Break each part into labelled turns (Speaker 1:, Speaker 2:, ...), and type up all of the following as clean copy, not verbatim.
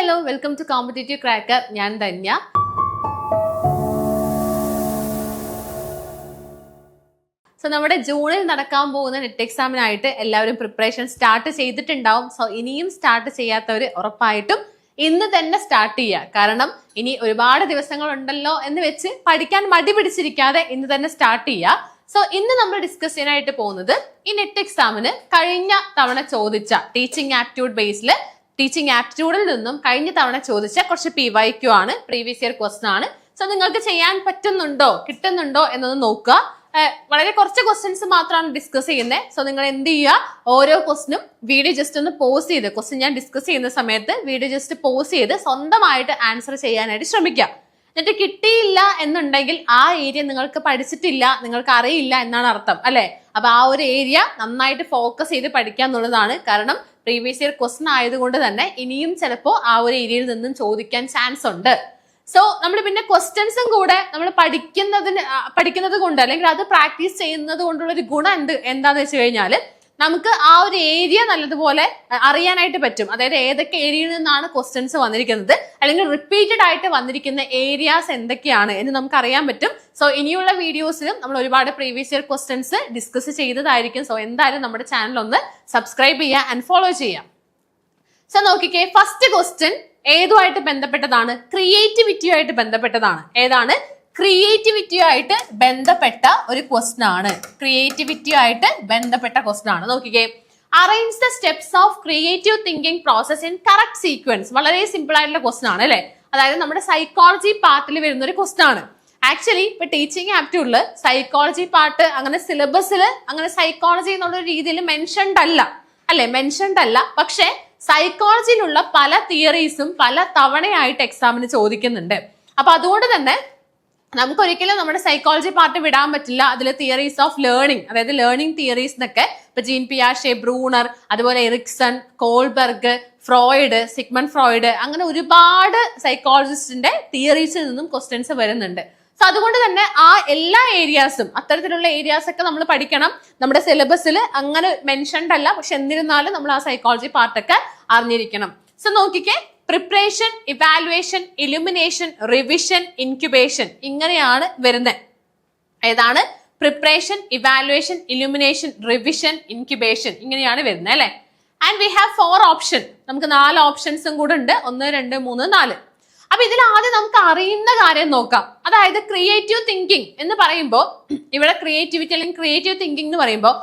Speaker 1: Hello welcome to competitive cracker. ഞാൻ Dhanya. So നമ്മുടെ ജൂണിൽ നടക്കാൻ പോകുന്ന നെറ്റ് എക്സാമിനായിട്ട് എല്ലാവരും പ്രിപ്പറേഷൻ സ്റ്റാർട്ട് ചെയ്തിട്ടുണ്ടാവും. സോ ഇനിയും സ്റ്റാർട്ട് ചെയ്യാത്തവർ ഉറപ്പായിട്ടും ഇന്ന് തന്നെ സ്റ്റാർട്ട് ചെയ്യുക. കാരണം ഇനി ഒരുപാട് ദിവസങ്ങൾ ഉണ്ടല്ലോ എന്ന് വെച്ച് പഠിക്കാൻ മടി പിടിച്ചിരിക്കാതെ ഇന്ന് തന്നെ സ്റ്റാർട്ട് ചെയ്യുക. സോ ഇന്ന് നമ്മൾ ഡിസ്കസ് ചെയ്യാനായിട്ട് പോകുന്നത് ഈ നെറ്റ് എക്സാമിന് കഴിഞ്ഞ തവണ ചോദിച്ച ടീച്ചിങ് ആപ്റ്റിറ്റ്യൂഡിൽ നിന്നും കഴിഞ്ഞ തവണ ചോദിച്ച കുറച്ച് PYQ ആണ്, പ്രീവിയസ് ഇയർ ക്വസ്റ്റൻ ആണ്. സോ നിങ്ങൾക്ക് ചെയ്യാൻ പറ്റുന്നുണ്ടോ കിട്ടുന്നുണ്ടോ എന്നൊന്ന് നോക്കുക. വളരെ കുറച്ച് ക്വസ്റ്റ്യൻസ് മാത്രമാണ് ഡിസ്കസ് ചെയ്യുന്നത്. സോ നിങ്ങൾ എന്ത് ചെയ്യുക, ഓരോ ക്വസ്റ്റിനും വീഡിയോ ജസ്റ്റ് ഒന്ന് പോസ് ചെയ്ത്, ക്വസ്റ്റ്യൻ ഞാൻ ഡിസ്കസ് ചെയ്യുന്ന സമയത്ത് വീഡിയോ ജസ്റ്റ് പോസ് ചെയ്ത് സ്വന്തമായിട്ട് ആൻസർ ചെയ്യാനായിട്ട് ശ്രമിക്കുക. എന്നിട്ട് കിട്ടിയില്ല എന്നുണ്ടെങ്കിൽ ആ ഏരിയ നിങ്ങൾക്ക് പഠിച്ചിട്ടില്ല, നിങ്ങൾക്ക് അറിയില്ല എന്നാണ് അർത്ഥം, അല്ലെ? അപ്പൊ ആ ഒരു ഏരിയ നന്നായിട്ട് ഫോക്കസ് ചെയ്ത് പഠിക്കുക എന്നുള്ളതാണ്. കാരണം പ്രീവിയസ് ഇയർ ക്വസ്റ്റൻ ആയതുകൊണ്ട് തന്നെ ഇനിയും ചിലപ്പോൾ ആ ഒരു ഏരിയയിൽ നിന്നും ചോദിക്കാൻ ചാൻസ് ഉണ്ട്. സോ നമ്മൾ പിന്നെ ക്വസ്റ്റ്യൻസും കൂടെ നമ്മൾ പഠിക്കുന്നത് കൊണ്ട് അല്ലെങ്കിൽ അത് പ്രാക്ടീസ് ചെയ്യുന്നത് കൊണ്ടുള്ള ഒരു ഗുണം എന്താന്ന് വെച്ച് കഴിഞ്ഞാല് നമുക്ക് ആ ഒരു ഏരിയ നല്ലതുപോലെ അറിയാനായിട്ട് പറ്റും. അതായത് ഏതൊക്കെ ഏരിയയിൽ നിന്നാണ് ക്വസ്റ്റ്യൻസ് വന്നിരിക്കുന്നത്, അല്ലെങ്കിൽ റിപ്പീറ്റഡ് ആയിട്ട് വന്നിരിക്കുന്ന ഏരിയാസ് എന്തൊക്കെയാണ് എന്ന് നമുക്ക് അറിയാൻ പറ്റും. സോ ഇനിയുള്ള വീഡിയോസിലും നമ്മൾ ഒരുപാട് പ്രീവിയസ് ഇയർ ക്വസ്റ്റ്യൻസ് ഡിസ്കസ് ചെയ്തതായിരിക്കും. സോ എന്തായാലും നമ്മുടെ ചാനൽ ഒന്ന് സബ്സ്ക്രൈബ് ചെയ്യുക ആൻഡ് ഫോളോ ചെയ്യാം. സോ നോക്കിക്കേ, ഫസ്റ്റ് ക്വസ്റ്റ്യൻ ഏതുമായിട്ട് ബന്ധപ്പെട്ടതാണ്? ക്രിയേറ്റിവിറ്റിയുമായിട്ട് ബന്ധപ്പെട്ടതാണ്. ഏതാണ്? ക്രിയേറ്റിവിറ്റിയുമായിട്ട് ബന്ധപ്പെട്ട ഒരു ക്വസ്റ്റൻ ആണ്. ക്രിയേറ്റിവിറ്റിയുമായിട്ട് ബന്ധപ്പെട്ട ക്വസ്റ്റൻ ആണ്. നോക്കിക്കേ, arrange the steps of creative thinking process in correct sequence. വളരെ സിമ്പിൾ ആയിട്ടുള്ള ക്വസ്റ്റൻ ആണ്, അല്ലെ? അതായത് നമ്മുടെ സൈക്കോളജി പാർട്ടിൽ വരുന്ന ഒരു ക്വസ്റ്റൻ ആണ്. ആക്ച്വലി ഇപ്പൊ ടീച്ചിങ് ആപ്റ്റിറ്റ്യൂഡില് സൈക്കോളജി പാർട്ട് അങ്ങനെ സിലബസിൽ അങ്ങനെ സൈക്കോളജി എന്നുള്ള രീതിയിൽ മെൻഷൻഡ് അല്ല, അല്ലെ? മെൻഷൻഡ് അല്ല. പക്ഷെ സൈക്കോളജിയിലുള്ള പല തിയറീസും പല തവണയായിട്ട് എക്സാമിന് ചോദിക്കുന്നുണ്ട്. അപ്പൊ അതുകൊണ്ട് തന്നെ നമുക്ക് ഒരിക്കലും നമ്മുടെ സൈക്കോളജി പാർട്ട് വിടാൻ പറ്റില്ല. അതിൽ തിയറീസ് ഓഫ് ലേണിംഗ്, അതായത് ലേണിംഗ് തിയറീസ് എന്നൊക്കെ ഇപ്പൊ ജീൻ പിയാഷെ, ബ്രൂണർ, അതുപോലെ Erikson, Kohlberg, Freud, Sigmund Freud, അങ്ങനെ ഒരുപാട് സൈക്കോളജിസ്റ്റിന്റെ തിയറീസിൽ നിന്നും ക്വസ്റ്റ്യൻസ് വരുന്നുണ്ട്. സോ അതുകൊണ്ട് തന്നെ ആ എല്ലാ ഏരിയാസും, അത്തരത്തിലുള്ള ഏരിയാസ് ഒക്കെ നമ്മൾ പഠിക്കണം. നമ്മുടെ സിലബസിൽ അങ്ങനെ മെൻഷൻഡ് അല്ല, പക്ഷെ എന്നിരുന്നാലും നമ്മൾ ആ സൈക്കോളജി പാർട്ടൊക്കെ അറിഞ്ഞിരിക്കണം. സോ നോക്കിക്കേ, preparation, evaluation, illumination, revision, incubation, ഇങ്ങനെയാണ് വരുന്നത്. ഏതാണ്? Preparation, evaluation, illumination, revision, incubation, ഇങ്ങനെയാണ് വരുന്നത്, അല്ലെ? And we have 4 option. നമുക്ക് 4 ഓപ്ഷൻസും കൂടെ ഉണ്ട്. 1, 2, 3, 4. അപ്പൊ ഇതിൽ ആദ്യം നമുക്ക് അറിയുന്ന കാര്യം നോക്കാം. അതായത് ക്രിയേറ്റീവ് തിങ്കിങ് എന്ന് പറയുമ്പോൾ, ഇവിടെ ക്രിയേറ്റിവിറ്റി അല്ലെങ്കിൽ ക്രിയേറ്റീവ് തിങ്കിങ് എന്ന് പറയുമ്പോൾ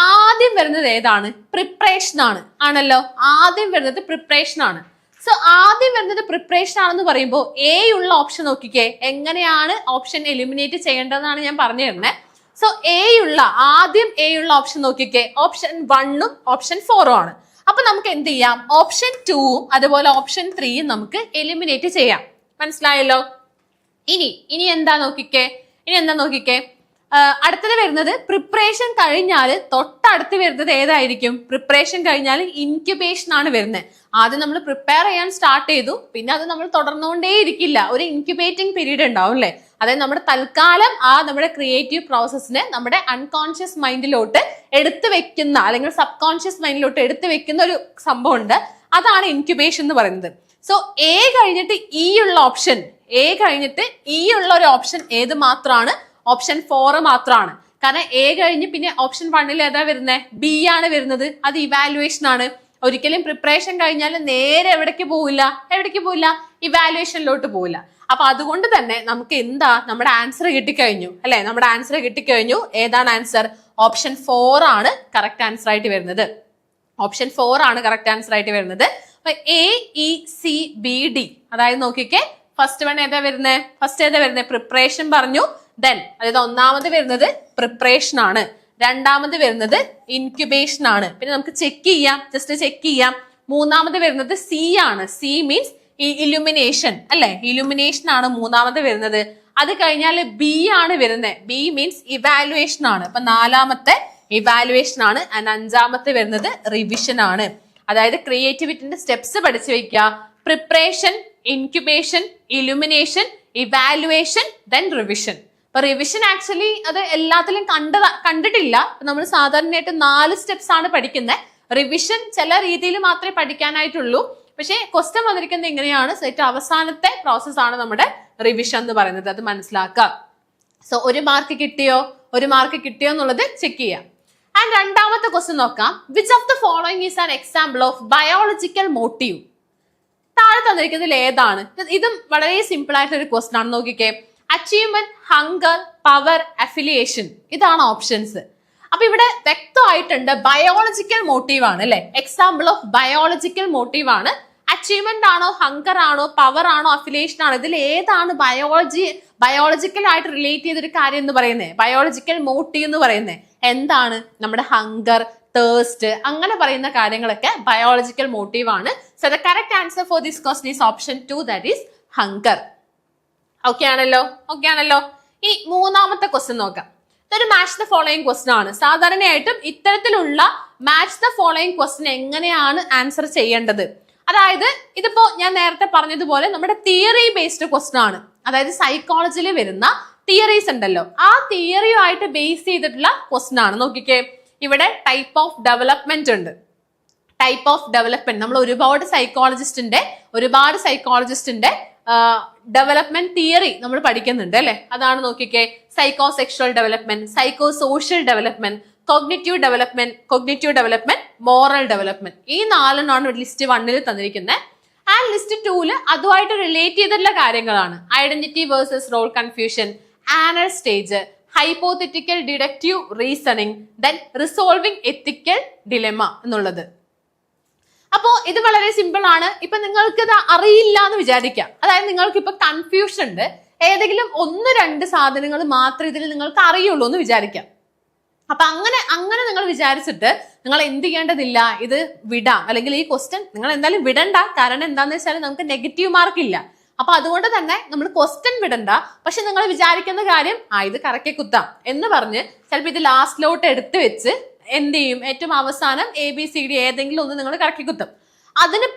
Speaker 1: ആദ്യം വരുന്നത് ഏതാണ്? പ്രിപ്പറേഷൻ ആണ്, ആണല്ലോ? ആദ്യം വരുന്നത് പ്രിപ്പറേഷൻ ആണ്. സോ ആദ്യം വരുന്നത് പ്രിപ്പറേഷൻ ആണെന്ന് പറയുമ്പോൾ ഉള്ള ഓപ്ഷൻ നോക്കിക്കേ, എങ്ങനെയാണ് ഓപ്ഷൻ എലിമിനേറ്റ് ചെയ്യേണ്ടതെന്നാണ് ഞാൻ പറഞ്ഞു തരുന്നത്. സോ ആദ്യം ഉള്ള ഓപ്ഷൻ നോക്കിക്കേ, ഓപ്ഷൻ 1ഉം ഓപ്ഷൻ 4ഉം ആണ്. അപ്പൊ നമുക്ക് എന്ത് ചെയ്യാം? ഓപ്ഷൻ 2ഉം അതുപോലെ ഓപ്ഷൻ 3യും നമുക്ക് എലിമിനേറ്റ് ചെയ്യാം. മനസ്സിലായല്ലോ? ഇനി എന്താ നോക്കിക്കേ, അടുത്തത് വരുന്നത് പ്രിപ്പറേഷൻ കഴിഞ്ഞാൽ തൊട്ടടുത്ത് വരുന്നത് ഏതായിരിക്കും? പ്രിപ്പറേഷൻ കഴിഞ്ഞാൽ ഇൻക്യുബേഷൻ ആണ് വരുന്നത്. ആദ്യം നമ്മൾ പ്രിപ്പയർ ചെയ്യാൻ സ്റ്റാർട്ട് ചെയ്തു, പിന്നെ അത് നമ്മൾ തുടർന്നുകൊണ്ടേ ഇരിക്കില്ല. ഒരു ഇൻക്യുബേറ്റിംഗ് പീരീഡ് ഉണ്ടാവും, അല്ലെ? അതായത് നമ്മുടെ തൽക്കാലം നമ്മുടെ ക്രിയേറ്റീവ് പ്രോസസ്സിനെ നമ്മുടെ അൺകോൺഷ്യസ് മൈൻഡിലോട്ട് എടുത്തു വെക്കുന്ന, അല്ലെങ്കിൽ സബ് കോൺഷ്യസ് മൈൻഡിലോട്ട് എടുത്തു വെക്കുന്ന ഒരു സംഭവം ഉണ്ട്. അതാണ് ഇൻക്യുബേഷൻ എന്ന് പറയുന്നത്. സോ കഴിഞ്ഞിട്ട് ഉള്ള ഒരു ഓപ്ഷൻ ഏത് മാത്രമാണ്? ഓപ്ഷൻ 4 മാത്രമാണ്. കാരണം കഴിഞ്ഞ് പിന്നെ ഓപ്ഷൻ 1ൽ ഏതാ വരുന്നത്? B ആണ് വരുന്നത്. അത് ഇവാലുവേഷൻ ആണ്. ഒരിക്കലും പ്രിപ്പറേഷൻ കഴിഞ്ഞാൽ നേരെ എവിടേക്ക് പോവില്ല, ഇവാലുവേഷനിലോട്ട് പോവില്ല. അപ്പൊ അതുകൊണ്ട് തന്നെ നമുക്ക് നമ്മുടെ ആൻസർ കിട്ടിക്കഴിഞ്ഞു, അല്ലെ? നമ്മുടെ ആൻസർ കിട്ടിക്കഴിഞ്ഞു. ഏതാണ് ആൻസർ? ഓപ്ഷൻ 4 ആണ് കറക്റ്റ് ആൻസർ ആയിട്ട് വരുന്നത്. ഓപ്ഷൻ 4 ആണ് കറക്റ്റ് ആൻസർ ആയിട്ട് വരുന്നത്. അപ്പൊ AECBD, അതായത് നോക്കിക്കേ, ഫസ്റ്റ് ഏതാ വരുന്നത്? പ്രിപ്പറേഷൻ പറഞ്ഞു. അതായത് ഒന്നാമത് വരുന്നത് പ്രിപ്പറേഷൻ ആണ്, രണ്ടാമത് വരുന്നത് ഇൻക്യുബേഷൻ ആണ്. പിന്നെ നമുക്ക് ചെക്ക് ചെയ്യാം. മൂന്നാമത് വരുന്നത് C ആണ്. C മീൻസ് ഇലുമിനേഷൻ, അല്ലെ? ഇലുമിനേഷൻ ആണ് മൂന്നാമത് വരുന്നത്. അത് കഴിഞ്ഞാൽ B ആണ് വരുന്നത്. B മീൻസ് ഇവാലുവേഷൻ ആണ്. അപ്പൊ നാലാമത്തെ ഇവാലുവേഷൻ ആണ്. ആൻഡ് അഞ്ചാമത്തെ വരുന്നത് റിവിഷൻ ആണ്. അതായത് ക്രിയേറ്റിവിറ്റിന്റെ സ്റ്റെപ്സ് പഠിച്ചു വെക്കുക. Preparation, incubation, illumination, evaluation, revision. അപ്പൊ റിവിഷൻ ആക്ച്വലി അത് എല്ലാത്തിലും കണ്ടിട്ടില്ല. നമ്മൾ സാധാരണയായിട്ട് 4 സ്റ്റെപ്സ് ആണ് പഠിക്കുന്നത്. റിവിഷൻ ചില രീതിയിൽ മാത്രമേ പഠിക്കാനായിട്ടുള്ളൂ. പക്ഷേ ക്വസ്റ്റ്യൻ വന്നിരിക്കുന്നത് എങ്ങനെയാണ്? ഏറ്റവും അവസാനത്തെ പ്രോസസ് ആണ് നമ്മുടെ റിവിഷൻ എന്ന് പറയുന്നത്. അത് മനസ്സിലാക്കുക. സോ ഒരു മാർക്ക് കിട്ടിയോ എന്നുള്ളത് ചെക്ക് ചെയ്യാം. ആൻഡ് രണ്ടാമത്തെ ക്വസ്റ്റ്യൻ നോക്കാം. Which of the following is an example of biological motive? താഴെ തന്നിരിക്കുന്നതിൽ ഏതാണ്? ഇതും വളരെ സിമ്പിൾ ആയിട്ടുള്ള ഒരു ക്വസ്റ്റ്യൻ ആണ്. നോക്കിക്കേ. അച്ചീവ്മെന്റ്, ഹങ്കർ, പവർ, അഫിലിയേഷൻ, ഇതാണ് ഓപ്ഷൻസ്. അപ്പൊ ഇവിടെ വ്യക്തമായിട്ടുണ്ട് ബയോളജിക്കൽ മോട്ടീവ് ആണ് അല്ലെ. എക്സാമ്പിൾ ഓഫ് ബയോളജിക്കൽ മോട്ടീവ് ആണ്. അച്ചീവ്മെന്റ് ആണോ, ഹങ്കർ ആണോ, പവർ ആണോ, അഫിലിയേഷൻ ആണോ, ഇതിൽ ഏതാണ് ബയോളജിക്കൽ ആയിട്ട് റിലേറ്റ് ചെയ്തൊരു കാര്യം എന്ന് പറയുന്നത്? ബയോളജിക്കൽ മോട്ടീവ് എന്ന് പറയുന്നത് എന്താണ്? നമ്മുടെ ഹങ്കർ, തേഴ്സ്റ്റ്, അങ്ങനെ പറയുന്ന കാര്യങ്ങളൊക്കെ ബയോളജിക്കൽ മോട്ടീവ് ആണ്. So the correct answer for this question is option 2, that is hunger. Okay ആണല്ലോ. ഈ മൂന്നാമത്തെ ക്വസ്റ്റ്യൻ നോക്കാം. ഇതൊരു മാച്ച് ദ ഫോളോയിങ് ക്വസ്റ്റ്യൻ ആണ്. സാധാരണയായിട്ടും ഇത്തരത്തിലുള്ള മാച്ച് ദ ഫോളോയിങ് ക്വസ്റ്റ്യൻ എങ്ങനെയാണ് ആൻസർ ചെയ്യേണ്ടത്? അതായത് ഇതിപ്പോ ഞാൻ നേരത്തെ പറഞ്ഞതുപോലെ നമ്മുടെ തിയറി ബേസ്ഡ് ക്വസ്റ്റ്യൻ ആണ്. അതായത് സൈക്കോളജിയിൽ വരുന്ന തിയറീസ് ഉണ്ടല്ലോ, ആ തിയറിയുമായിട്ട് ബേസ് ചെയ്തിട്ടുള്ള ക്വസ്റ്റ്യൻ ആണ്. നോക്കിക്കേ, ഇവിടെ ടൈപ്പ് ഓഫ് ഡെവലപ്മെന്റ് ഉണ്ട്. ടൈപ്പ് ഓഫ് ഡെവലപ്മെന്റ് നമ്മൾ ഒരുപാട് സൈക്കോളജിസ്റ്റിന്റെ ഡെവലപ്മെന്റ് തിയറി നമ്മൾ പഠിക്കുന്നുണ്ട് അല്ലെ. അതാണ് നോക്കിക്കേ, psychosexual development, psycho social development, cognitive development, moral development. ഈ 4 ലിസ്റ്റ് 1 തന്നിരിക്കുന്നത്. ആൻഡ് ലിസ്റ്റ് 2 അതുമായിട്ട് റിലേറ്റ് ചെയ്തിട്ടുള്ള കാര്യങ്ങളാണ്. Identity versus role confusion, anal stage, hypothetical deductive reasoning, then resolving ethical dilemma എന്നുള്ളത്. അപ്പോ ഇത് വളരെ സിമ്പിൾ ആണ്. ഇപ്പൊ നിങ്ങൾക്ക് ഇത് അറിയില്ല എന്ന് വിചാരിക്കാം. അതായത് നിങ്ങൾക്ക് ഇപ്പൊ കൺഫ്യൂഷൻ ഉണ്ട്, ഏതെങ്കിലും 1-2 സാധനങ്ങൾ മാത്രമേ ഇതിൽ നിങ്ങൾക്ക് അറിയുള്ളൂ എന്ന് വിചാരിക്കാം. അപ്പൊ അങ്ങനെ നിങ്ങൾ വിചാരിച്ചിട്ട് നിങ്ങൾ എന്ത് ചെയ്യേണ്ടതില്ല, ഇത് വിടാം. അല്ലെങ്കിൽ ഈ ക്വസ്റ്റ്യൻ നിങ്ങൾ എന്തായാലും വിടണ്ട. കാരണം എന്താന്ന് വെച്ചാൽ നമുക്ക് നെഗറ്റീവ് മാർക്ക് ഇല്ല. അപ്പൊ അതുകൊണ്ട് തന്നെ നമ്മൾ ക്വസ്റ്റ്യൻ വിടണ്ട. പക്ഷെ നിങ്ങൾ വിചാരിക്കുന്ന കാര്യം ഇത് കറക്കെ കുത്താം എന്ന് പറഞ്ഞ് ചിലപ്പോൾ ഇത് ലാസ്റ്റിലോട്ട് എടുത്തു വെച്ച് എന്ത് ചെയ്യും, ഏറ്റവും അവസാനം ABCD ഏതെങ്കിലും ഒന്ന് നിങ്ങൾ കറക്കി കുത്തും. അതിന്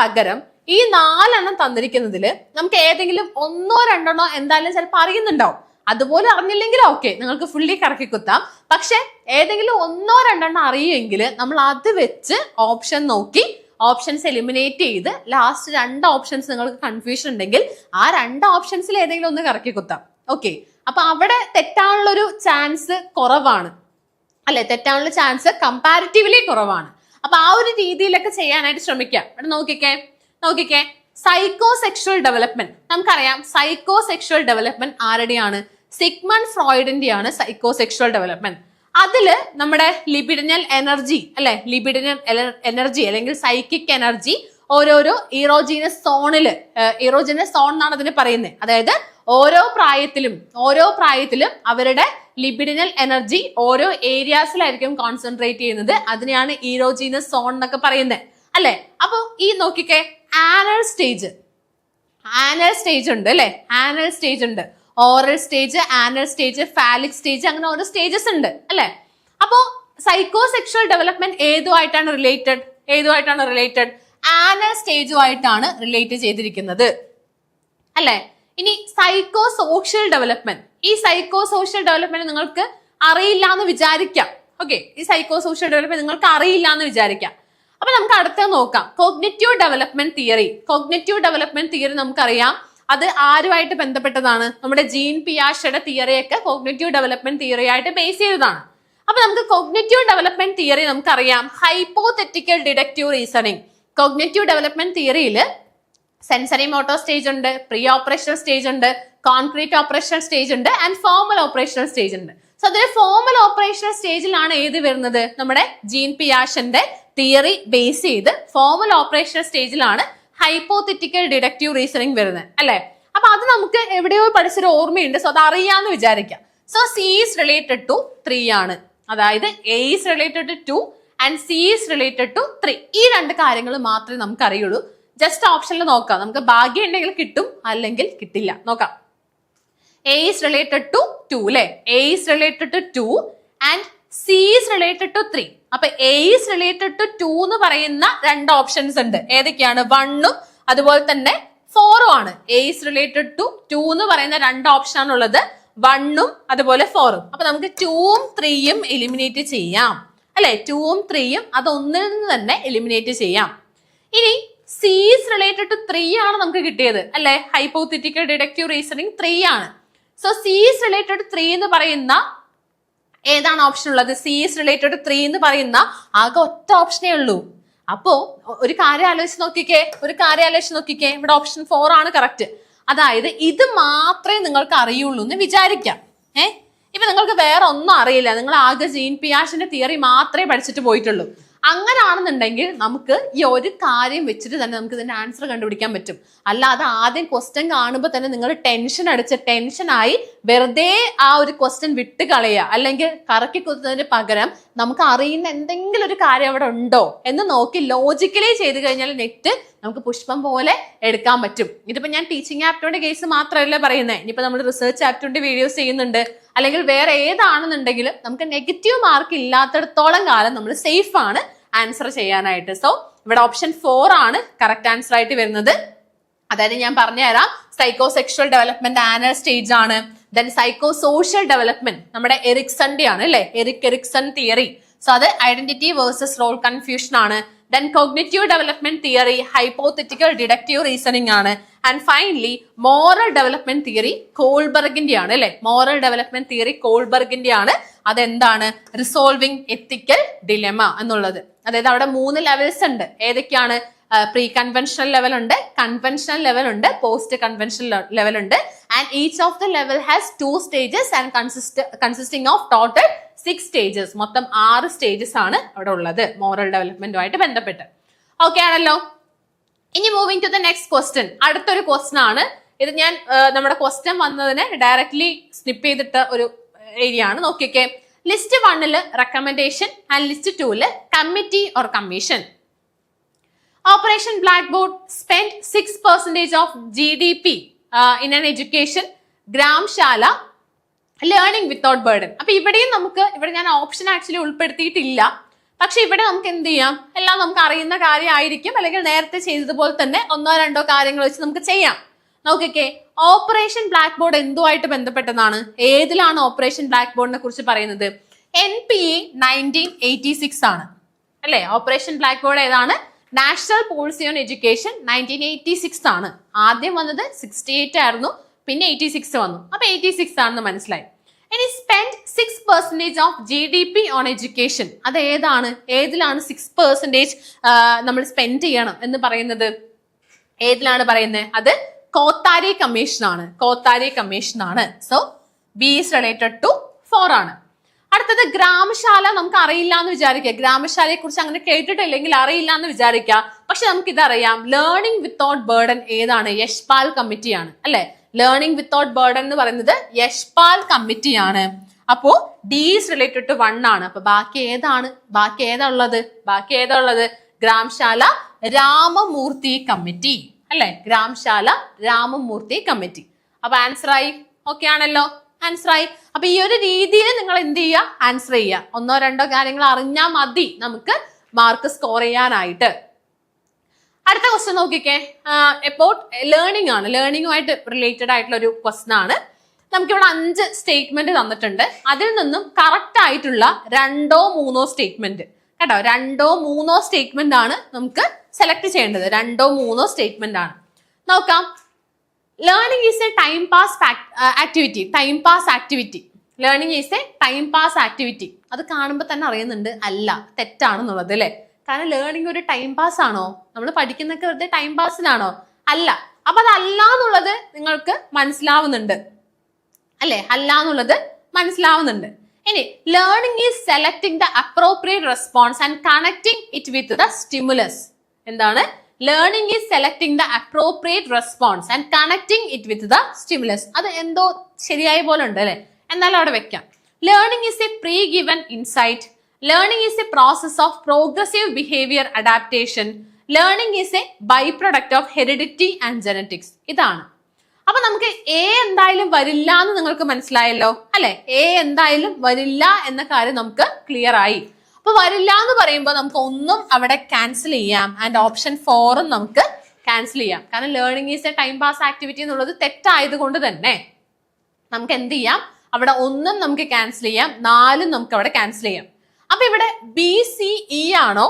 Speaker 1: പകരം ഈ 4 തന്നിരിക്കുന്നതിൽ നമുക്ക് ഏതെങ്കിലും 1-2 എന്തായാലും ചിലപ്പോൾ അറിയുന്നുണ്ടാവും. അതുപോലെ അറിഞ്ഞില്ലെങ്കിൽ ഓക്കെ, നിങ്ങൾക്ക് ഫുള്ളി കറക്കി കുത്താം. പക്ഷെ ഏതെങ്കിലും 1-2 അറിയുമെങ്കിൽ നമ്മൾ അത് വെച്ച് ഓപ്ഷൻ നോക്കി ഓപ്ഷൻസ് എലിമിനേറ്റ് ചെയ്ത് ലാസ്റ്റ് 2 ഓപ്ഷൻസ് നിങ്ങൾക്ക് കൺഫ്യൂഷൻ ഉണ്ടെങ്കിൽ ആ 2 ഓപ്ഷൻസിൽ ഏതെങ്കിലും ഒന്ന് കറക്കി കുത്താം. ഓക്കെ, അപ്പൊ അവിടെ തെറ്റാനുള്ളൊരു ചാൻസ് കുറവാണ് അല്ലെ. തെറ്റാനുള്ള ചാൻസ് കമ്പാരിറ്റീവ്ലി കുറവാണ്. അപ്പൊ ആ ഒരു രീതിയിലൊക്കെ ചെയ്യാനായിട്ട് ശ്രമിക്കാം. ഇവിടെ നോക്കിക്കേ സൈക്കോ സെക്ഷൽ ഡെവലപ്മെന്റ്. നമുക്കറിയാം സൈക്കോ സെക്ഷൽ ഡെവലപ്മെന്റ് ആരുടെയാണ്? സിഗ്മണ്ട് ഫ്രോയിഡിന്റെയാണ് സൈക്കോ സെക്ഷൽ ഡെവലപ്മെന്റ്. അതില് നമ്മുടെ ലിബിഡിനൽ എനർജി അല്ലെ, എനർജി അല്ലെങ്കിൽ സൈക്കിക് എനർജി ഓരോരോ ഇറോജീനസ് സോണില്, ഇറോജീനസ് സോൺ എന്നാണ് അതിന് പറയുന്നത്. അതായത് ഓരോ പ്രായത്തിലും അവരുടെ ലിബിഡിനൽ എനർജി ഓരോ ഏരിയാസിലായിരിക്കും കോൺസെൻട്രേറ്റ് ചെയ്യുന്നത്. അതിനെയാണ് ഇറോജീനസ് സോൺ എന്നൊക്കെ പറയുന്നത് അല്ലെ. അപ്പൊ ഈ നോക്കിക്കേ, ആനൽ സ്റ്റേജ് ഉണ്ട് അല്ലെ. ആനൽ സ്റ്റേജ് ഉണ്ട്, oral stage, anal stage, phallic stage, അങ്ങനെ ഓരോ സ്റ്റേജസ് ഉണ്ട് അല്ലെ. അപ്പോ സൈക്കോ സെക്ഷൽ ഡെവലപ്മെന്റ് ഏതുമായിട്ടാണ് റിലേറ്റഡ്? ആനൽ സ്റ്റേജുമായിട്ടാണ് റിലേറ്റ് ചെയ്തിരിക്കുന്നത് അല്ലെ. ഇനി സൈക്കോ സോഷ്യൽ ഡെവലപ്മെന്റ്, ഈ സൈക്കോ സോഷ്യൽ ഡെവലപ്മെന്റ് നിങ്ങൾക്ക് അറിയില്ല എന്ന് വിചാരിക്കാം. ഓക്കെ, ഈ സൈക്കോ സോഷ്യൽ ഡെവലപ്മെന്റ് നിങ്ങൾക്ക് അറിയില്ല എന്ന് വിചാരിക്കാം. അപ്പൊ നമുക്ക് അടുത്തത് നോക്കാം. കോഗ്നിറ്റീവ് ഡെവലപ്മെന്റ് തിയറി നമുക്കറിയാം. അത് ആരുമായിട്ട് ബന്ധപ്പെട്ടതാണ്? നമ്മുടെ ജീൻ പിയാഷയുടെ തിയറിയൊക്കെ കോഗ്നിറ്റീവ് ഡെവലപ്മെന്റ് തിയറി ആയിട്ട് ബേസ് ചെയ്തതാണ്. അപ്പൊ നമുക്ക് കോഗ്നിറ്റീവ് ഡെവലപ്മെന്റ് തിയറി നമുക്കറിയാം. Hypothetical deductive reasoning. Cognitive development തിയറിയിൽ സെൻസറി മോട്ടോർ സ്റ്റേജ് ഉണ്ട്, പ്രീ ഓപ്പറേഷണൽ സ്റ്റേജ് ഉണ്ട്, കോൺക്രീറ്റ് ഓപ്പറേഷണൽ സ്റ്റേജ് ഉണ്ട്, ആൻഡ് ഫോർമൽ ഓപ്പറേഷണൽ സ്റ്റേജ് ഉണ്ട്. സോ അതിൽ ഫോർമൽ ഓപ്പറേഷണൽ സ്റ്റേജിലാണ് ഏത് വരുന്നത്? നമ്മുടെ ജീൻ പിയാഷന്റെ തിയറി ബേസ് ചെയ്ത് ഫോർമൽ ഓപ്പറേഷണൽ സ്റ്റേജിലാണ് ഹൈപ്പോതെറ്റിക്കൽ ഡിഡക്റ്റീവ് റീസണിങ് വരുന്നത് അല്ലെ. അപ്പൊ അത് നമുക്ക് എവിടെയോ പഠിച്ചൊരു ഓർമ്മയുണ്ട്. സോ അത് അറിയാന്ന് വിചാരിക്കാം. So C is related to 3 ആണ്. അതായത് A is related to 2 and C is related to 3. ഈ 2 കാര്യങ്ങൾ മാത്രമേ നമുക്ക് അറിയുള്ളൂ. ജസ്റ്റ് ഓപ്ഷനിൽ നോക്കാം. നമുക്ക് ഭാഗ്യം ഉണ്ടെങ്കിൽ കിട്ടും, അല്ലെങ്കിൽ കിട്ടില്ല. നോക്കാം. A is related to 2 അല്ലെ. A is related to 2 and C is related to 3. അപ്പൊ A is related to 2 എന്ന് പറയുന്ന 2 ഓപ്ഷൻസ് ഉണ്ട്. ഏതൊക്കെയാണ്? 1ഉം അതുപോലെ തന്നെ 4ഉം ആണ്. A is related to 2 എന്ന് പറയുന്ന 2 ഓപ്ഷൻ ആണുള്ളത്. 1ഉം അതുപോലെ 4ഉം. അപ്പൊ നമുക്ക് 2ഉം 3ഉം എലിമിനേറ്റ് ചെയ്യാം അല്ലെ. 2ഉം 3ഉം അത് ഒന്നിൽ നിന്ന് തന്നെ എലിമിനേറ്റ് ചെയ്യാം. ഇനി സി ഈസ് റിലേറ്റഡ് ടു 3 ആണ് നമുക്ക് കിട്ടിയത് അല്ലെ. ഹൈപ്പോത്തറ്റിക്കൽ ഡിഡക്റ്റീവ് റീസണിങ് 3 ആണ്. So C is related to 3 എന്ന് പറയുന്ന ഏതാണ് ഓപ്ഷൻ ഉള്ളത്? സി ഈസ് റിലേറ്റഡ് ടു 3 എന്ന് പറയുന്ന ആകെ ഒറ്റ ഓപ്ഷനേ ഉള്ളൂ. അപ്പോ ഒരു കാര്യം ആലോചിച്ച് നോക്കിക്കേ, ഇവിടെ ഓപ്ഷൻ 4 ആണ് കറക്റ്റ്. അതായത് ഇത് മാത്രമേ നിങ്ങൾക്ക് അറിയുള്ളൂ എന്ന് വിചാരിക്കാം. ഇപ്പൊ നിങ്ങൾക്ക് വേറെ ഒന്നും അറിയില്ല, നിങ്ങൾ ആകെ ജീൻ പിയാഷന്റെ തിയറി മാത്രമേ പഠിച്ചിട്ട് പോയിട്ടുള്ളൂ. അങ്ങനാണെന്നുണ്ടെങ്കിൽ നമുക്ക് ഈ ഒരു കാര്യം വെച്ചിട്ട് തന്നെ നമുക്ക് ഇതിന്റെ ആൻസർ കണ്ടുപിടിക്കാൻ പറ്റും. അല്ലാതെ ആദ്യം ക്വസ്റ്റ്യൻ കാണുമ്പോൾ തന്നെ നിങ്ങൾ ടെൻഷനായി വെറുതെ ആ ഒരു ക്വസ്റ്റ്യൻ വിട്ട് കളയുക, അല്ലെങ്കിൽ കറക്കി കുത്തുന്നതിന് പകരം നമുക്ക് അറിയുന്ന എന്തെങ്കിലും ഒരു കാര്യം അവിടെ ഉണ്ടോ എന്ന് നോക്കി ലോജിക്കലി ചെയ്ത് കഴിഞ്ഞാൽ നെറ്റ് നമുക്ക് പുഷ്പം പോലെ എടുക്കാൻ പറ്റും. ഇതിപ്പോ ഞാൻ ടീച്ചിങ് ആപ്റ്റിറ്റ്യൂഡ് കേസ് മാത്രമല്ല പറയുന്നത്, ഇനിയിപ്പോ നമ്മൾ റിസർച്ച് ആപ്റ്റിറ്റ്യൂഡ് വീഡിയോസ് ചെയ്യുന്നുണ്ട്, അല്ലെങ്കിൽ വേറെ ഏതാണെന്നുണ്ടെങ്കിലും നമുക്ക് നെഗറ്റീവ് മാർക്ക് ഇല്ലാത്തിടത്തോളം കാലം നമ്മൾ സേഫ് ആണ് ആൻസർ ചെയ്യാനായിട്ട്. സോ ഇവിടെ ഓപ്ഷൻ 4 ആണ് കറക്റ്റ് ആൻസർ ആയിട്ട് വരുന്നത്. അതായത് ഞാൻ പറഞ്ഞുതരാം, psychosexual development anal stage ആണ്. ദെൻ സൈക്കോ സോഷ്യൽ ഡെവലപ്മെന്റ് നമ്മുടെ എറിക്സന്റെ ആണ് അല്ലെ, എറിക്സൺ തിയറി. സോ അത് ഐഡന്റിറ്റി വേഴ്സസ് റോൾ കൺഫ്യൂഷൻ ആണ്. Then cognitive development theory hypothetical deductive reasoning ആണ്. And finally moral development theory കോൾബർഗിന്റെ ആണ് അല്ലെ. മോറൽ ഡെവലപ്മെന്റ് തിയറി കോൾബർഗിന്റെ ആണ്. അതെന്താണ്? റിസോൾവിംഗ് എത്തിക്കൽ ഡിലെമ എന്നുള്ളത്. അതായത് അവിടെ 3 ലെവൽസ് ഉണ്ട്. ഏതൊക്കെയാണ്? പ്രീ കൺവെൻഷണൽ ലെവൽ ഉണ്ട്, കൺവെൻഷണൽ ലെവൽ ഉണ്ട്, പോസ്റ്റ് കൺവെൻഷണൽ ലെവൽ ഉണ്ട്. And each of the level has 2 stages and consisting of total 6 stages. മൊത്തം 6 സ്റ്റേജസ് ആണ് അവിടെ ഉള്ളത് മോറൽ ഡെവലപ്മെന്റുമായിട്ട് ബന്ധപ്പെട്ട്. ഓക്കെ ആണല്ലോ. ഇനി moving to the next question. അടുത്തൊരു ക്വസ്റ്റ്യൻ ആണ് ഇത്. ഞാൻ നമ്മുടെ ക്വസ്റ്റ്യൻ വന്നതിനെ ഡയറക്ട്ലി സ്നിപ്പ് ചെയ്തിട്ട ഒരു ഏരിയ ആണ്. നോക്കിക്കേ, list 1 recommendation and list 2 committee or commission. Operation blackboard spend 6% of GDP in an education. ഗ്രാംശാല ലേണിംഗ് വിത്തൗട്ട് ബർഡൻ. അപ്പൊ ഇവിടെ ഞാൻ ഓപ്ഷൻ ആക്ച്വലി ഉൾപ്പെടുത്തിയിട്ടില്ല. പക്ഷെ ഇവിടെ നമുക്ക് എന്ത് ചെയ്യാം, എല്ലാം നമുക്ക് അറിയുന്ന കാര്യമായിരിക്കും, അല്ലെങ്കിൽ നേരത്തെ ചെയ്തതുപോലെ തന്നെ 1-2 കാര്യങ്ങൾ വെച്ച് നമുക്ക് ചെയ്യാം. നോക്കിക്കേ, ഓപ്പറേഷൻ ബ്ലാക്ക് ബോർഡ് എന്തുമായിട്ട് ബന്ധപ്പെട്ടതാണ്? ഏതിലാണ് ഓപ്പറേഷൻ ബ്ലാക്ക് ബോർഡിനെ കുറിച്ച് പറയുന്നത്? NPA 1986 ആണ് അല്ലെ. ഓപ്പറേഷൻ ബ്ലാക്ക് ബോർഡ് ഏതാണ്? നാഷണൽ പോളിസി ഓൺ എഡ്യൂക്കേഷൻ 1986 ആണ്. ആദ്യം വന്നത് 68 ആയിരുന്നു, പിന്നെ 86 വന്നു. അപ്പൊ 86 ആണെന്ന് മനസ്സിലായി. ഇനി spend 6% of GDP on education. അത് ഏതിലാണ് 6% നമ്മൾ സ്പെൻഡ് ചെയ്യണം എന്ന് പറയുന്നത്? ഏതിലാണ് പറയുന്നത്? അത് കോത്താരി കമ്മീഷൻ ആണ്. So B is related to 4 ആണ്. അടുത്തത് ഗ്രാമശാല. നമുക്ക് അറിയില്ല എന്ന് വിചാരിക്കുക, ഗ്രാമശാലയെ കുറിച്ച് അങ്ങനെ കേട്ടിട്ടില്ലെങ്കിൽ അറിയില്ല എന്ന് വിചാരിക്കുക. പക്ഷെ നമുക്ക് ഇതറിയാം, ലേണിംഗ് വിത്തൗട്ട് ബർഡൻ ഏതാണ്? യശ്പാൽ കമ്മിറ്റിയാണ് അല്ലെ. ലേണിംഗ് വിത്തൗട്ട് ബർഡൻ എന്ന് പറയുന്നത് യശ്പാൽ കമ്മിറ്റിയാണ്. അപ്പോ ഡി ഈസ് റിലേറ്റഡ് ടു 1 ആണ്. അപ്പൊ ബാക്കി ഏതാ ഉള്ളത്? ഗ്രാംശാല രാമമൂർത്തി കമ്മിറ്റി അല്ലെ. ഗ്രാംശാല രാമമൂർത്തി കമ്മിറ്റി. അപ്പൊ ആൻസർ ആയി. ഓക്കെ ആണല്ലോ, ആൻസർ ആയി. അപ്പൊ ഈ ഒരു രീതിയിൽ നിങ്ങൾ എന്ത് ചെയ്യുക? ആൻസർ ചെയ്യുക. 1-2 കാര്യങ്ങൾ അറിഞ്ഞാൽ മതി നമുക്ക് മാർക്ക് സ്കോർ ചെയ്യാനായിട്ട്. അടുത്ത ക്വസ്റ്റ്യൻ നോക്കിക്കേ, എബൌട്ട് ലേണിംഗ് ആണ്. ലേണിംഗുമായിട്ട് റിലേറ്റഡ് ആയിട്ടുള്ള ഒരു ക്വസ്റ്റ്യൻ ആണ്. നമുക്കിവിടെ 5 സ്റ്റേറ്റ്മെന്റ് തന്നിട്ടുണ്ട്. അതിൽ നിന്നും കറക്റ്റ് ആയിട്ടുള്ള 2-3 സ്റ്റേറ്റ്മെന്റ് കേട്ടോ. 2-3 സ്റ്റേറ്റ്മെന്റ് ആണ് നമുക്ക് സെലക്ട് ചെയ്യേണ്ടത്. 2-3 സ്റ്റേറ്റ്മെന്റ് ആണ്. നോക്കാം. Learning is A time pass activity. Learning is A time pass activity. അത് കാണുമ്പോൾ തന്നെ അറിയുന്നുണ്ട് അല്ല, തെറ്റാണെന്നുള്ളത് അല്ലെ. കാരണം ലേണിംഗ് ഒരു ടൈം പാസ് ആണോ? നമ്മൾ പഠിക്കുന്നൊക്കെ വെറുതെ ടൈം പാസിനാണോ? അല്ല. അപ്പൊ അതല്ല എന്നുള്ളത് നിങ്ങൾക്ക് മനസ്സിലാവുന്നുണ്ട് അല്ലെ. അല്ല എന്നുള്ളത് മനസ്സിലാവുന്നുണ്ട്. ഇനി learning is selecting the appropriate response and connecting it with the stimulus. എന്താണ്? Learning is selecting the appropriate response and connecting it with the stimulus. അത് എന്തോ ശരിയായ പോലെ ഉണ്ട് അല്ലെ. എന്നാലും അവിടെ വെക്കാം. Learning is a pre given insight. Learning is a process of progressive behavior adaptation. Learning is a byproduct of heredity and genetics. ഇതാണ്. അപ്പൊ നമുക്ക് എ എന്തായാലും വരില്ല എന്ന് നിങ്ങൾക്ക് മനസ്സിലായല്ലോ അല്ലെ. എ എന്തായാലും വരില്ല എന്ന കാര്യം നമുക്ക് ക്ലിയർ ആയി. അപ്പൊ വരില്ല എന്ന് പറയുമ്പോൾ നമുക്ക് ഒന്നും അവിടെ ക്യാൻസൽ ചെയ്യാം. ആൻഡ് ഓപ്ഷൻ 4 നമുക്ക് ക്യാൻസൽ ചെയ്യാം. കാരണം learning is A time pass activity എന്നുള്ളത് തെറ്റായത് കൊണ്ട് തന്നെ നമുക്ക് എന്ത് ചെയ്യാം? അവിടെ 1 നമുക്ക് ക്യാൻസൽ ചെയ്യാം, 4 നമുക്ക് അവിടെ ക്യാൻസൽ ചെയ്യാം. അപ്പൊ ഇവിടെ BCE ആണോ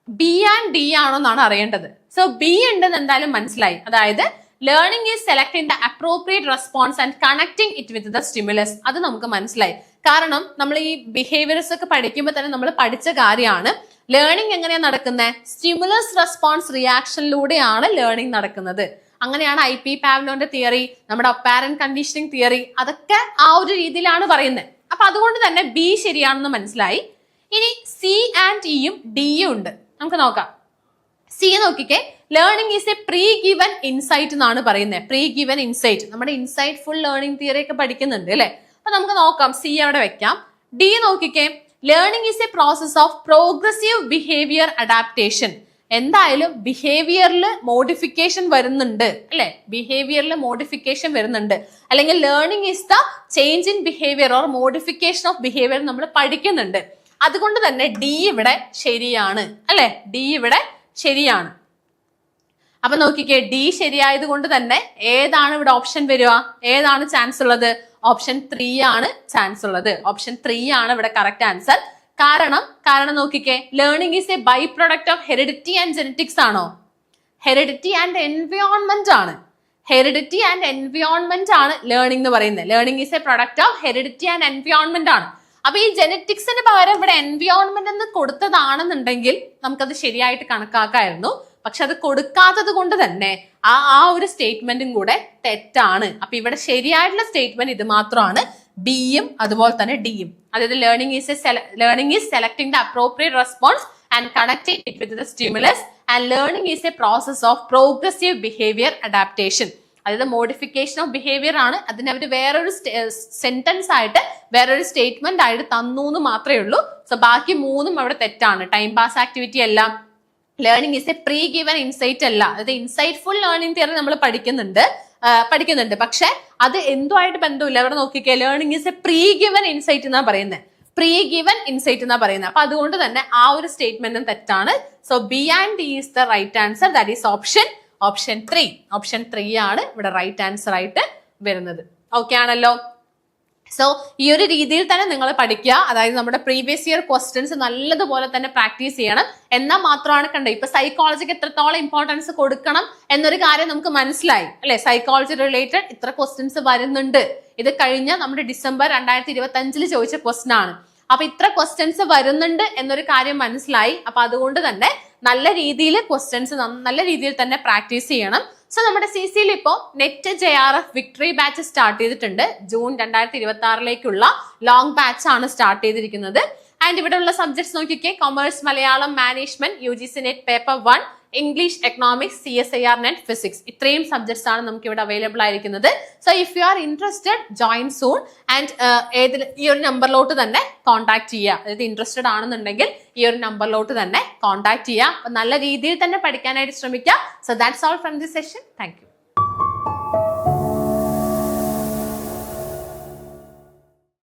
Speaker 1: ബി ആൻഡ് ഡി ആണോ എന്നാണ് അറിയേണ്ടത്. സോ ബി ഉണ്ടെന്ന് എന്തായാലും മനസ്സിലായി. അതായത് learning is selecting the appropriate response and connecting it with the stimulus. അത് നമുക്ക് മനസ്സിലായി. കാരണം നമ്മൾ ഈ ബിഹേവിയർസ് ഒക്കെ പഠിക്കുമ്പോൾ തന്നെ നമ്മൾ പഠിച്ച കാര്യമാണ് ലേണിംഗ് എങ്ങനെയാണ് നടക്കുന്നത്, സ്റ്റിമുലസ് റെസ്പോൺസ് റിയാക്ഷനിലൂടെയാണ് ലേണിംഗ് നടക്കുന്നത്. അങ്ങനെയാണ് IP പാവ്ലോന്റെ തിയറി, നമ്മുടെ അപ്പാരന്റ് കണ്ടീഷനിങ് തിയറി, അതൊക്കെ ആ ഒരു രീതിയിലാണ് പറയുന്നത്. അപ്പൊ അതുകൊണ്ട് തന്നെ ബി ശരിയാണെന്ന് മനസ്സിലായി. ഇനി സി ആൻഡ് ഇയും ഡിയും ഉണ്ട്. നമുക്ക് നോക്കാം. സി നോക്കിക്കേ, learning is a pre given insight എന്നാണ് പറയുന്നത്. പ്രീ ഗിവൻ ഇൻസൈറ്റ്, നമ്മുടെ ഇൻസൈറ്റ് ഫുൾ ലേണിംഗ് തിയറി ഒക്കെ പഠിക്കുന്നുണ്ട് അല്ലെ. അപ്പൊ നമുക്ക് നോക്കാം, സി അവിടെ വെക്കാം. ഡി നോക്കിക്കേ, learning is A process of progressive behaviour adaptation. എന്തായാലും ബിഹേവിയറിൽ മോഡിഫിക്കേഷൻ വരുന്നുണ്ട് അല്ലെ, ബിഹേവിയറിൽ മോഡിഫിക്കേഷൻ വരുന്നുണ്ട്. അല്ലെങ്കിൽ learning is the change in behaviour or modification of behaviour നമ്മൾ പഠിക്കുന്നുണ്ട്. അതുകൊണ്ട് തന്നെ ഡി ഇവിടെ ശരിയാണ് അല്ലെ, ഡി ഇവിടെ ശരിയാണ്. അപ്പൊ നോക്കിക്കേ, ഡി ശരിയായത് കൊണ്ട് തന്നെ ഏതാണ് ഇവിടെ ഓപ്ഷൻ വരിക, ഏതാണ് ചാൻസ് ഉള്ളത്? ഓപ്ഷൻ 3 ആണ് ചാൻസ് ഉള്ളത്. ഓപ്ഷൻ 3 ആണ് ഇവിടെ കറക്റ്റ് ആൻസർ. കാരണം നോക്കിക്കേ, learning is a byproduct of heredity and genetics ആണോ? ഹെറിഡിറ്റി ആൻഡ് എൻവയോൺമെന്റ് ആണ്. ഹെറിഡിറ്റി ആൻഡ് എൻവയോൺമെന്റ് ആണ് ലേണിംഗ് എന്ന് പറയുന്നത്. Learning is a product of heredity and environment ആണ്. അപ്പൊ ഈ ജെനറ്റിക്സിന് പകരം ഇവിടെ എൻവയോൺമെന്റ് എന്ന് കൊടുത്തതാണെന്നുണ്ടെങ്കിൽ നമുക്കത് ശരിയായിട്ട് കണക്കാക്കായിരുന്നു. പക്ഷെ അത് കൊടുക്കാത്തത് കൊണ്ട് തന്നെ ആ ഒരു സ്റ്റേറ്റ്മെന്റും കൂടെ തെറ്റാണ്. അപ്പൊ ഇവിടെ ശരിയായിട്ടുള്ള സ്റ്റേറ്റ്മെന്റ് ഇത് മാത്രമാണ്, ബിയും അതുപോലെ തന്നെ ഡിയും. അതായത് learning is selecting the appropriate response and connecting it with the stimulus and learning is A process of progressive behaviour adaptation. അതായത് മോഡിഫിക്കേഷൻ ഓഫ് ബിഹേവിയർ ആണ്. അതിന് അവർ വേറൊരു സെന്റൻസ് ആയിട്ട് വേറൊരു സ്റ്റേറ്റ്മെന്റ് ആയിട്ട് തന്നു എന്ന് മാത്രമേ ഉള്ളൂ. സോ ബാക്കി 3ഉം അവിടെ തെറ്റാണ്. ടൈം പാസ് ആക്ടിവിറ്റി അല്ല, learning is a pre given insight അല്ല. അതായത് ഇൻസൈറ്റ് ഫുൾ ലേണിംഗ് തിയറി നമ്മൾ പഠിക്കുന്നുണ്ട് പക്ഷെ അത് എന്തുമായിട്ട് ബന്ധമില്ല. അവിടെ നോക്കിക്കേ, learning is a pre given insight എന്നാ പറയുന്നത്. പ്രീ ഗിവൻ ഇൻസൈറ്റ് എന്നാ പറയുന്നത്. അപ്പൊ അതുകൊണ്ട് തന്നെ ആ ഒരു സ്റ്റേറ്റ്മെന്റും തെറ്റാണ്. So B and D is the right answer. That is option 3. Option 3 ആണ് ഇവിടെ റൈറ്റ് ആൻസർ ആയിട്ട് വരുന്നത്. ഓക്കെ ആണല്ലോ. സോ ഈ ഒരു രീതിയിൽ തന്നെ നിങ്ങൾ പഠിക്കുക. അതായത് നമ്മുടെ പ്രീവിയസ് ഇയർ ക്വസ്റ്റ്യൻസ് നല്ലതുപോലെ തന്നെ പ്രാക്ടീസ് ചെയ്യണം. എന്നാൽ മാത്രമാണ് കണ്ടത് ഇപ്പൊ സൈക്കോളജിക്ക് എത്രത്തോളം ഇമ്പോർട്ടൻസ് കൊടുക്കണം എന്നൊരു കാര്യം നമുക്ക് മനസ്സിലായി അല്ലെ. സൈക്കോളജി റിലേറ്റഡ് ഇത്ര ക്വസ്റ്റ്യൻസ് വരുന്നുണ്ട്. ഇത് കഴിഞ്ഞ നമ്മുടെ ഡിസംബർ 2025 ചോദിച്ച ക്വസ്റ്റ്യൻ ആണ്. അപ്പൊ ഇത്ര ക്വസ്റ്റ്യൻസ് വരുന്നുണ്ട് എന്നൊരു കാര്യം മനസ്സിലായി. അപ്പൊ അതുകൊണ്ട് തന്നെ നല്ല രീതിയിൽ ക്വസ്റ്റ്യൻസ് നല്ല രീതിയിൽ തന്നെ പ്രാക്ടീസ് ചെയ്യണം. സോ നമ്മുടെ CCയിൽ ഇപ്പോ net JRF victory batch start ചെയ്തിട്ടുണ്ട്. ജൂൺ 2026 ലോങ് ബാച്ച് ആണ് സ്റ്റാർട്ട് ചെയ്തിരിക്കുന്നത്. ആൻഡ് ഇവിടെ ഉള്ള സബ്ജക്ട്സ് നോക്കിക്കേ, commerce, Malayalam, management, UGC net paper 1, English, economics, CSIR net, physics, ഇത്രയും സബ്ജക്ട്സ് ആണ് നമുക്ക് ഇവിടെ അവൈലബിൾ ആയിരിക്കുന്നത്. So if you are interested, join soon. And ഈ ഒരു നമ്പറിലോട്ട് തന്നെ കോൺടാക്ട് ചെയ്യുക. അതായത് ഇൻട്രസ്റ്റഡ് ആണെന്നുണ്ടെങ്കിൽ ഈ ഒരു നമ്പറിലോട്ട് തന്നെ കോൺടാക്ട് ചെയ്യുക. അപ്പൊ നല്ല രീതിയിൽ തന്നെ പഠിക്കാനായിട്ട് ശ്രമിക്കുക. So that's all from this session. Thank you.